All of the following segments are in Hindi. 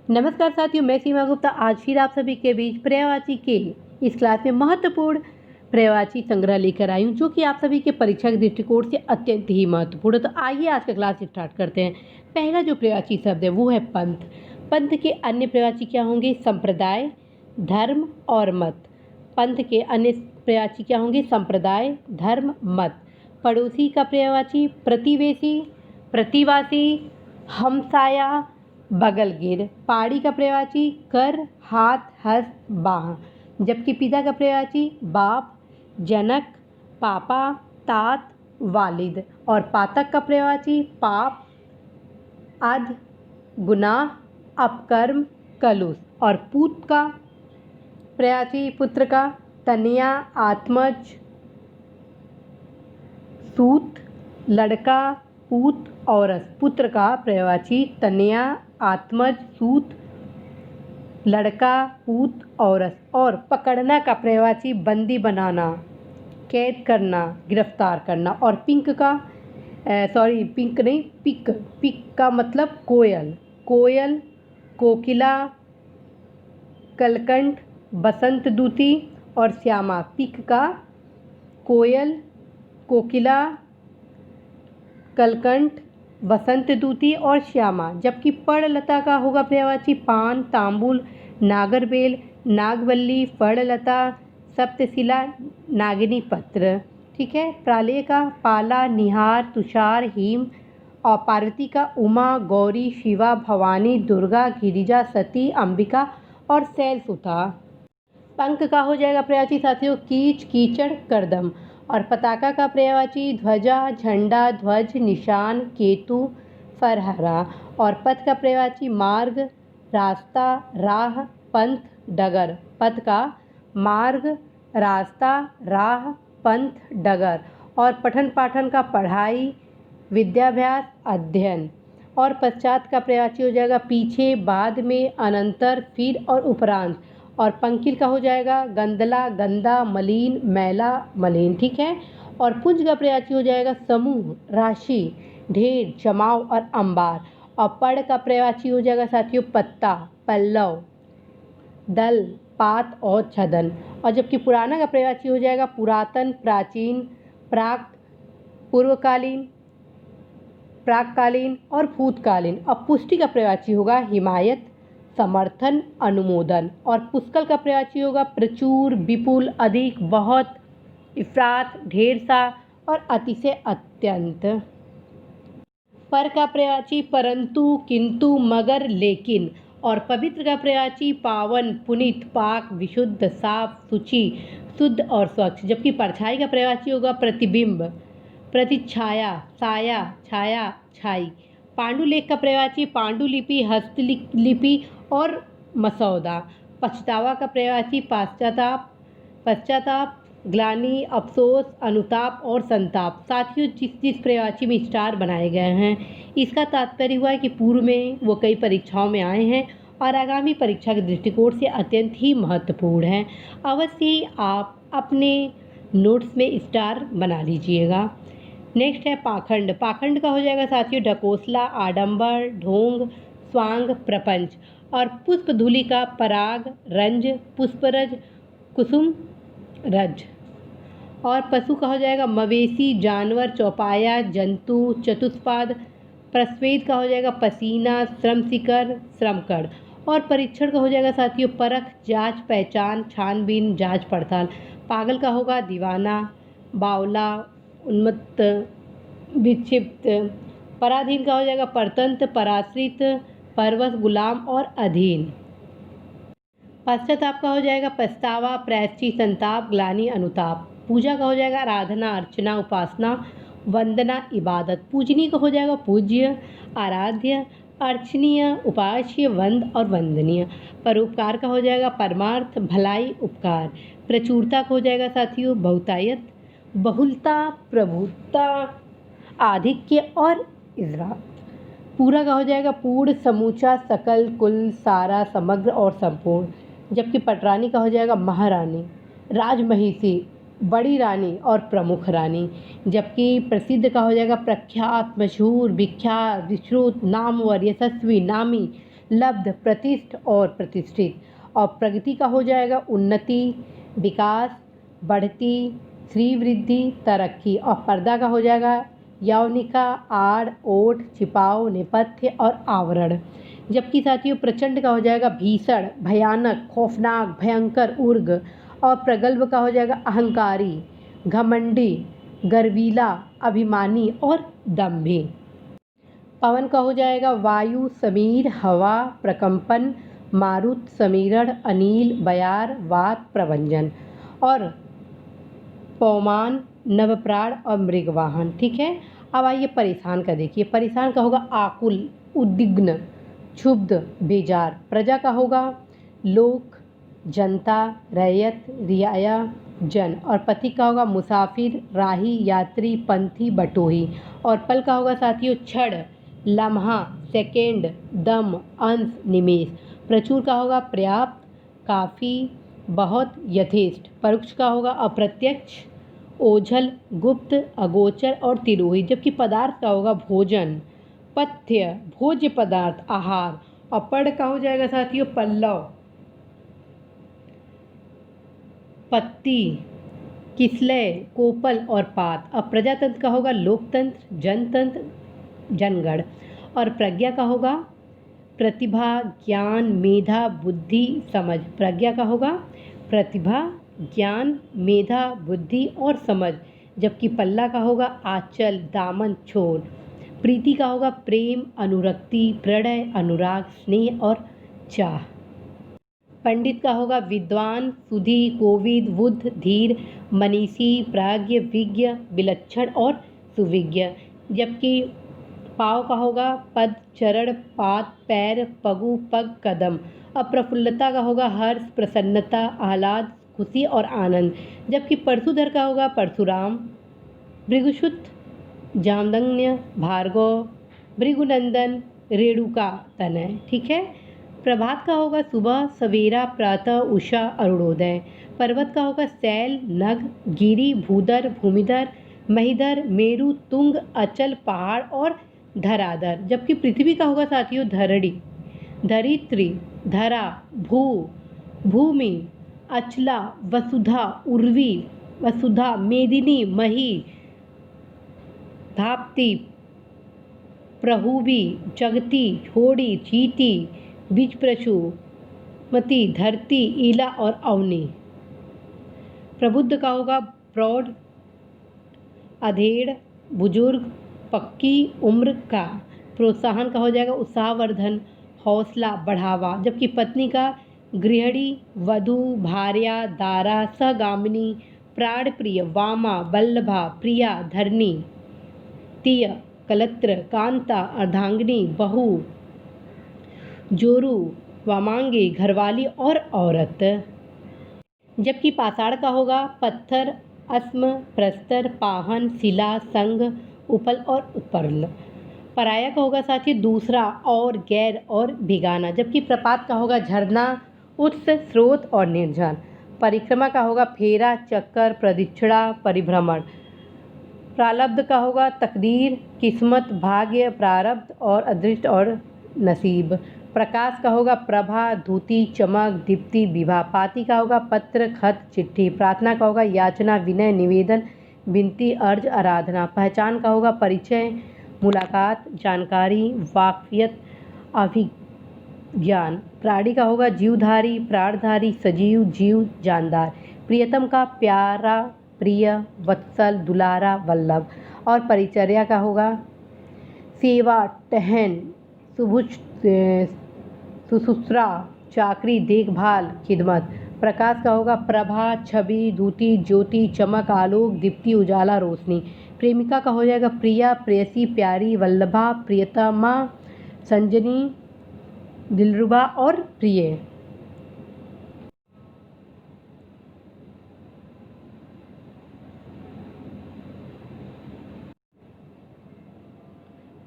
नमस्कार साथियों, मैं सीमा गुप्ता आज फिर आप सभी के बीच पर्यायवाची के इस क्लास में महत्वपूर्ण पर्यायवाची संग्रह लेकर आई हूँ, जो कि आप सभी के परीक्षा के दृष्टिकोण से अत्यंत ही महत्वपूर्ण है। तो आइए आज का क्लास स्टार्ट करते हैं। पहला जो पर्यायवाची शब्द है वो है पंथ। पंथ के अन्य पर्यायवाची क्या होंगे? संप्रदाय, धर्म और मत। पंथ के अन्य पर्यायवाची क्या होंगे? संप्रदाय, धर्म, मत। पड़ोसी का पर्यायवाची प्रतिवेशी, प्रतिवासी, हमसाया, बगलगिर। पहाड़ी का पर्यायवाची कर, हाथ, हस्त, बाह। जबकि पिता का पर्यायवाची बाप, जनक, पापा, तात, वालिद। और पातक का पर्यायवाची पाप, अध, गुनाह, अपकर्म, कलुष। और पूत का पर्यायवाची पुत्र का तनया, आत्मज, सूत, लड़का, पूत, औरस। पुत्र का पर्यायवाची तनया, आत्मज, सूत, लड़का, पूत, औरस। और पकड़ना का पर्यायवाची बंदी बनाना, कैद करना, गिरफ्तार करना। और पिक का मतलब कोयल, कोयल, कोकिला, कलकंठ, बसंत दूती। और श्यामा। पिक का कोयल, कोकिला, कलकंठ, बसंत दूती और श्यामा। जबकि पर्णलता का होगा पर्यायवाची पान, तांबुल, नागरबेल, नागवल्ली, पर्णलता, सप्तशिला, नागिनी पत्र। ठीक है। प्रालेय का पाला, निहार, तुषार, हिम। और पार्वती का उमा, गौरी, शिवा, भवानी, दुर्गा, गिरिजा, सती, अंबिका और शैलसुता। पंख का हो जाएगा पर्यायवाची साथियों कीच, कीचड़, करदम। और पताका का पर्यायवाची ध्वजा, झंडा, ध्वज, निशान, केतु, फरहरा। और पथ का पर्यायवाची मार्ग, रास्ता, राह, पंथ, डगर। पथ का मार्ग, रास्ता, राह, पंथ, डगर। और पठन पाठन का पढ़ाई, विद्याभ्यास, अध्ययन। और पश्चात का पर्यायवाची हो जाएगा पीछे, बाद में, अनंतर, फिर और उपरांत। और पंकिल का हो जाएगा गंदला, गंदा, मलिन, मैला, मलिन। ठीक है। और पुंज का पर्यायवाची हो जाएगा समूह, राशि, ढेर, जमाव और अंबार। और पड़ का पर्यायवाची हो जाएगा साथियों पत्ता, पल्लव, दल, पात और छदन। और जबकि पुराना का पर्यायवाची हो जाएगा पुरातन, प्राचीन, प्राक, पूर्वकालीन, प्राककालीन और भूतकालीन। अब पुष्टि का पर्यायवाची होगा हिमायत, समर्थन, अनुमोदन। और पुष्कल का पर्यायवाची होगा प्रचुर, विपुल, अधिक, बहुत, इफरात, ढेर सा और अतिशय, अत्यंत। पर का पर्यायवाची परंतु, किंतु, मगर, लेकिन। और पवित्र का पर्यायवाची पावन, पुनीत, पाक, विशुद्ध, साफ, शुचि, शुद्ध और स्वच्छ। जबकि परछाई का पर्यायवाची होगा प्रतिबिंब, प्रतिछाया, साया, छाया, छाई। पांडुलेख का पर्यायवाची पांडुलिपि, हस्तलिपि और मसौदा। पछतावा का पर्यायवाची पश्चाताप, पश्चाताप, ग्लानि, अफसोस, अनुताप और संताप। साथियों जिस जिस पर्यायवाची में स्टार बनाए गए हैं इसका तात्पर्य हुआ है कि पूर्व में वो कई परीक्षाओं में आए हैं और आगामी परीक्षा के दृष्टिकोण से अत्यंत ही महत्वपूर्ण है। अवश्य ही आप अपने नोट्स में स्टार बना लीजिएगा। नेक्स्ट है पाखंड। पाखंड का हो जाएगा साथियों ढकोसला, आडंबर, ढोंग, स्वांग, प्रपंच। और पुष्प धूलि का पराग, रंज, पुष्परज, कुसुम रज। और पशु का हो जाएगा मवेशी, जानवर, चौपाया, जंतु, चतुष्पाद। प्रस्वेद का हो जाएगा पसीना, श्रम शिकर, श्रमकड़। और परीक्षण का हो जाएगा साथियों परख, जांच, पहचान, छानबीन, जांच पड़ताल। पागल का होगा दीवाना, बावला, उन्मत्त, विक्षिप्त। पराधीन का हो जाएगा परतंत्र, पराश्रित, परवश, गुलाम और अधीन। पश्चाताप का हो जाएगा पछतावा, प्रायश्चित, संताप, ग्लानि, अनुताप। पूजा का हो जाएगा आराधना, अर्चना, उपासना, वंदना, इबादत। पूजनीय का हो जाएगा पूज्य, आराध्य, अर्चनीय, उपास्य, वंद और वंदनीय। परोपकार का हो जाएगा परमार्थ, भलाई, उपकार। प्रचुरता का हो जाएगा साथियों बहुतायत, बहुलता, प्रभुता, आधिक्य और इजरात। पूरा का हो जाएगा पूर्ण, समूचा, सकल, कुल, सारा, समग्र और संपूर्ण। जबकि पटरानी का हो जाएगा महारानी, राजमहिषी, बड़ी रानी और प्रमुख रानी। जबकि प्रसिद्ध का हो जाएगा प्रख्यात, मशहूर, विख्यात, विश्रुत, नामवर, यशस्वी, नामी, लब्ध प्रतिष्ठ और प्रतिष्ठित। और प्रगति का हो जाएगा उन्नति, विकास, बढ़ती, श्रीवृद्धि, तरक्की। और पर्दा का हो जाएगा यौनिका, आड़, ओठ, छिपाव, नेपथ्य और आवरण। जबकि साथियों प्रचंड का हो जाएगा भीषण, भयानक, खौफनाक, भयंकर, उग्र। और प्रगल्भ का हो जाएगा अहंकारी, घमंडी, गर्वीला, अभिमानी और दंभी। पवन का हो जाएगा वायु, समीर, हवा, प्रकंपन, मारुत, समीरण, अनिल, बयार, वात, प्रभंजन। और पौमान, नवप्राण और मृगवाहन। ठीक है। अब आइए परेशान का देखिए। परेशान का होगा आकुल, उद्विग्न, क्षुब्ध, बेजार। प्रजा का होगा लोक, जनता, रैयत, रियाया, जन। और पथिक का होगा मुसाफिर, राही, यात्री, पंथी, बटोही। और पल का होगा साथियों क्षण, लम्हा, सेकेंड, दम, अंश, निमेष। प्रचुर का होगा पर्याप्त, काफ़ी, बहुत, यथेष्ट। परोक्ष का होगा अप्रत्यक्ष, ओझल, गुप्त, अगोचर और तिरोही। जबकि पदार्थ का होगा भोजन, पथ्य, भोज्य पदार्थ, आहार। और पड़ का हो जाएगा साथियों पल्लव, पत्ती, किसलय, कोपल और पात। अब प्रजातंत्र का होगा लोकतंत्र, जनतंत्र, जनगण। और प्रज्ञा का होगा प्रतिभा, ज्ञान, मेधा, बुद्धि, समझ। प्रज्ञा का होगा प्रतिभा, ज्ञान, मेधा, बुद्धि और समझ। जबकि पल्ला का होगा आंचल, दामन, छोर। प्रीति का होगा प्रेम, अनुरक्ति, प्रणय, अनुराग, स्नेह और चाह। पंडित का होगा विद्वान, सुधी, कोविद, बुद्ध, धीर, मनीषी, प्राज्ञ, विज्ञ, विलक्षण और सुविज्ञ। जबकि पाव का होगा पद, चरण, पाद, पैर, पगु, पग, कदम। अब प्रफुल्लता का होगा हर्ष, प्रसन्नता, आह्लाद, खुशी और आनंद। जबकि परशुधर का होगा परशुराम, भृगुसुत, जामदग्न्य, भार्गव, भृगुनंदन, रेणुका, तनय। ठीक है। प्रभात का होगा सुबह, सवेरा, प्रातः, उषा, अरुणोदय। पर्वत का होगा शैल, नग, गिरि, भूधर, भूमिधर, महीधर, मेरु, तुंग, अचल, पहाड़ और धराधर। जबकि पृथ्वी का होगा साथियों धरणी, धरित्री, धरा, भू, भूमि, अचला, वसुधा, उर्वी, वसुधा, मेदिनी, मही, धाप्ती, प्रहुवी, जगती, होड़ी, चीती, बीजप्रचु, मती, धरती, ईला और अवनी। प्रबुद्ध का होगा प्रौढ़, अधेड़, बुजुर्ग, पक्की उम्र का। प्रोत्साहन का हो जाएगा उत्साहवर्धन, हौसला, बढ़ावा। जबकि पत्नी का गृहिणी, वधू, भार्या, दारा, सहगामिनी, प्राणप्रिय, वामा, वल्लभा, प्रिया, धरणी, तीय, कलत्र, कांता, अर्धांगिनी, बहू, जोरू, वामांगी, घरवाली और औरत। जबकि पाषाण का होगा पत्थर, अस्म, प्रस्तर, पाहन, शिला, संग, उपल और उत्पल। पराया का होगा साथी दूसरा, और, गैर और भिगाना। जबकि प्रपात का होगा झरना, उत्स, स्रोत और निर्जन। परिक्रमा का होगा फेरा, चक्कर, प्रदक्षिणा, परिभ्रमण। प्रारब्ध का होगा तकदीर, किस्मत, भाग्य, प्रारब्ध और अदृष्ट और नसीब। प्रकाश का होगा प्रभा, धूति, चमक, दीप्ति, विभा। पाती का होगा पत्र, खत, चिट्ठी। प्रार्थना का होगा याचना, विनय, निवेदन, विनती, अर्ज, आराधना। पहचान का होगा परिचय, मुलाकात, जानकारी, वाकफियत, अभिज्ञान। प्राणी का होगा जीवधारी, प्राणधारी, सजीव, जीव, जानदार। प्रियतम का प्यारा, प्रिय, वत्सल, दुलारा, वल्लभ। और परिचर्या का होगा सेवा, टहन, सुश्रूषा, चाकरी, देखभाल, खिदमत। प्रकाश का होगा प्रभा, छवि, धूति, ज्योति, चमक, आलोक, दीप्ति, उजाला, रोशनी। प्रेमिका का हो जाएगा प्रिया, प्रेयसी, प्यारी, वल्लभा, प्रियतमा, संजनी, दिलरुबा और प्रिय।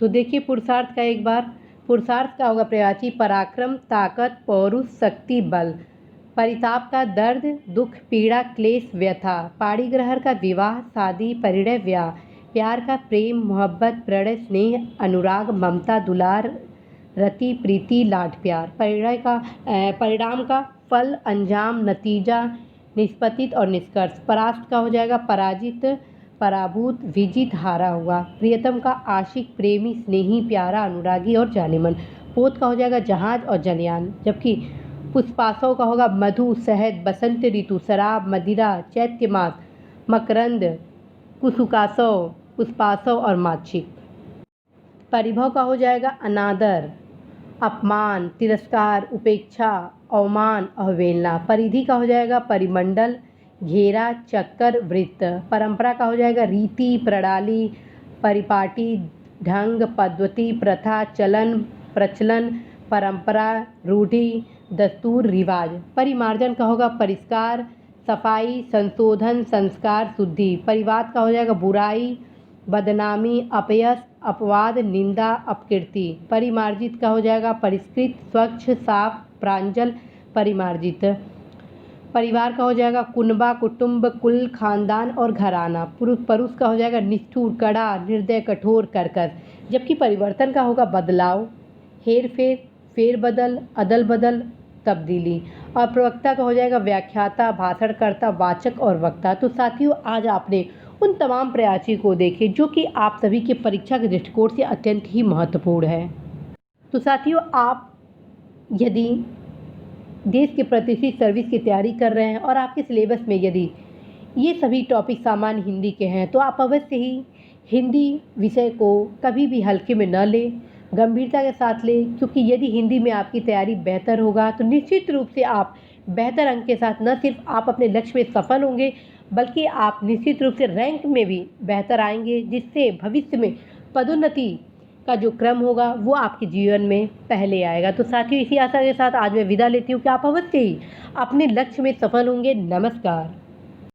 तो देखिए पुरुषार्थ का एक बार। पुरुषार्थ का होगा प्रयाची, पराक्रम, ताकत, पौरुष, शक्ति, बल। परिताप का दर्द, दुख, पीड़ा, क्लेश, व्यथा। पाणिग्रहण का विवाह, शादी, परिणय, ब्याह। प्यार का प्रेम, मोहब्बत, प्रणय, स्नेह, अनुराग, ममता, दुलार, रति प्रीति लाड प्यार। परिणाम का फल, अंजाम, नतीजा, निष्पत्ति और निष्कर्ष। परास्त का हो जाएगा पराजित, पराभूत, विजित, हारा हुआ। प्रियतम का आशिक, प्रेमी, स्नेही, प्यारा, अनुरागी और जानेमन। पोत का हो जाएगा जहाज और जलयान। जबकि पुष्पासव का होगा मधु, शहद, बसंत ऋतु, शराब, मदिरा, चैत्र मास, मकरंद, कुसुकासव, पुष्पासव और माछिक। परिभव का हो जाएगा अनादर, अपमान, तिरस्कार, उपेक्षा, अवमान, अवहेलना। परिधि का हो जाएगा परिमंडल, घेरा, चक्कर, वृत्त। परंपरा का हो जाएगा रीति, प्रणाली, परिपाटी, ढंग, पद्धति, प्रथा, चलन, प्रचलन, परंपरा, रूढ़ि, दस्तूर, रिवाज। परिमार्जन का होगा परिष्कार, सफाई, संशोधन, संस्कार, शुद्धि। परिवाद का हो जाएगा बुराई, बदनामी, अपयश, अपवाद, निंदा, अपकीर्ति। परिमार्जित का हो जाएगा परिष्कृत, स्वच्छ, साफ, प्रांजल, परिमार्जित। परिवार का हो जाएगा कुनबा, कुटुंब, कुल, खानदान और घराना। परुष का हो जाएगा निष्ठुर, कड़ा, निर्दय, कठोर, कर्कश। जबकि परिवर्तन का होगा बदलाव, हेर फेर, फेरबदल, अदल बदल, तब्दीली। और प्रवक्ता का हो जाएगा व्याख्याता, भाषणकर्ता, वाचक और वक्ता। तो साथियों, आज आपने उन तमाम प्रयासों को देखे जो कि आप सभी के परीक्षा के दृष्टिकोण से अत्यंत ही महत्वपूर्ण है। तो साथियों, आप यदि देश के प्रतिष्ठित सर्विस की तैयारी कर रहे हैं और आपके सिलेबस में यदि ये सभी टॉपिक सामान्य हिंदी के हैं, तो आप अवश्य ही हिंदी विषय को कभी भी हल्के में न लें, गंभीरता के साथ लें, क्योंकि यदि हिंदी में आपकी तैयारी बेहतर होगा तो निश्चित रूप से आप बेहतर अंक के साथ न सिर्फ आप अपने लक्ष्य में सफल होंगे, बल्कि आप निश्चित रूप से रैंक में भी बेहतर आएंगे, जिससे भविष्य में पदोन्नति का जो क्रम होगा वो आपके जीवन में पहले आएगा। तो साथियों, इसी आशा के साथ आज मैं विदा लेती हूँ कि आप अवश्य ही अपने लक्ष्य में सफल होंगे। नमस्कार।